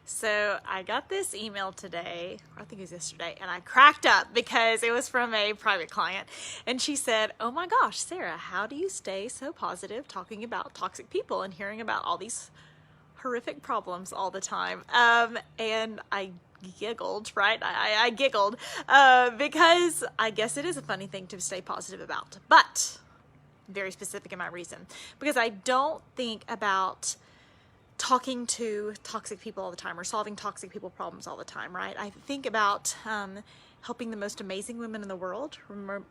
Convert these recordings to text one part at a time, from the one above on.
So I got this email today, I think it was yesterday, and I cracked up because it was from a private client. And she said, "Oh my gosh, Sarah, how do you stay so positive talking about toxic people and hearing about all these horrific problems all the time?" And I giggled, right? I giggled because I guess it is a funny thing to stay positive about, but very specific in my reason, because I don't think about talking to toxic people all the time or solving toxic people problems all the time, right? I think about helping the most amazing women in the world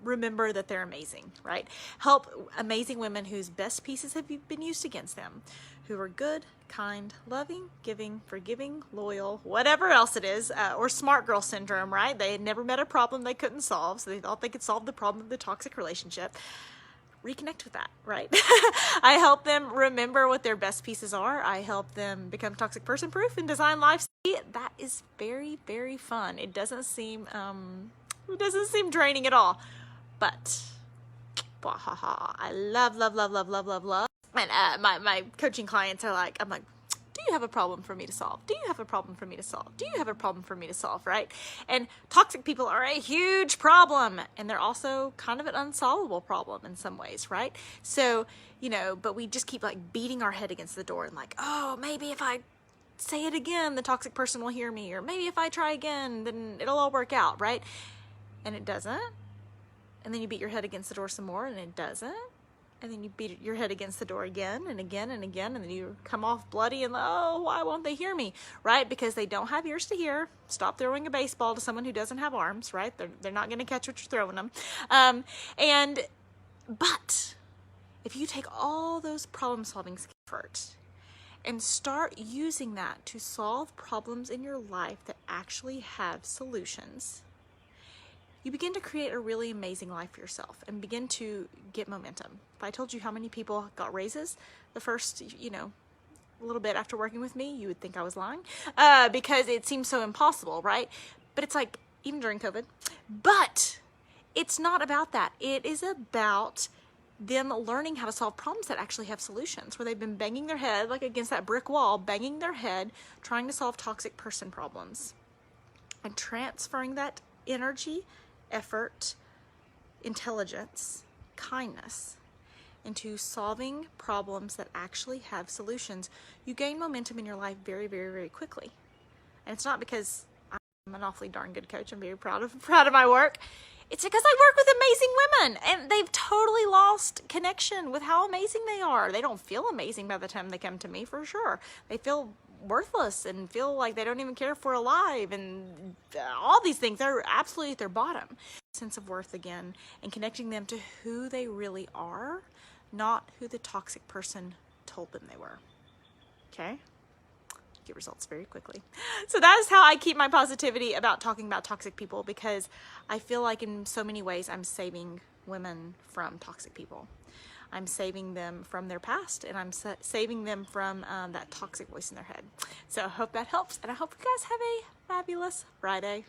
remember that they're amazing, right? Help amazing women whose best pieces have been used against them, who are good, kind, loving, giving, forgiving, loyal, whatever else it is, or smart girl syndrome, right? They had never met a problem they couldn't solve, so they thought they could solve the problem of the toxic relationship. Reconnect with that, right? I help them remember what their best pieces are. I help them become toxic person proof and design life. That is very, very fun. It doesn't seem draining at all, but I love. And my coaching clients are like, I'm like, do you have a problem for me to solve? Do you have a problem for me to solve? Do you have a problem for me to solve, right? And toxic people are a huge problem, and they're also kind of an unsolvable problem in some ways, right? So, but we just keep like beating our head against the door and like, oh, maybe if I say it again, the toxic person will hear me, or maybe if I try again, then it'll all work out, right? And it doesn't. And then you beat your head against the door some more, and it doesn't. And then you beat your head against the door again and again and again, and then you come off bloody and, oh, why won't they hear me, right? Because they don't have ears to hear. Stop throwing a baseball to someone who doesn't have arms, right? They're not going to catch what you're throwing them. But if you take all those problem-solving efforts and start using that to solve problems in your life that actually have solutions, you begin to create a really amazing life for yourself and begin to get momentum. If I told you how many people got raises the first, a little bit after working with me, you would think I was lying because it seems so impossible, right? But it's like, even during COVID. But it's not about that. It is about them learning how to solve problems that actually have solutions, where they've been banging their head like against that brick wall, banging their head, trying to solve toxic person problems, and transferring that energy, effort, intelligence, kindness into solving problems that actually have solutions. You gain momentum in your life very, very, very quickly. And it's not because I'm an awfully darn good coach. I'm very proud of my work. It's because I work with amazing women, and they've totally lost connection with how amazing they are. They don't feel amazing by the time they come to me, for sure. They feel worthless and feel like they don't even care if we're alive, and all these things. They're absolutely at their bottom. Sense of worth again, and connecting them to who they really are, not who the toxic person told them they were. Okay? Get results very quickly. So that is how I keep my positivity about talking about toxic people, because I feel like in so many ways I'm saving women from toxic people. I'm saving them from their past, and I'm saving them from that toxic voice in their head. So I hope that helps, and I hope you guys have a fabulous Friday.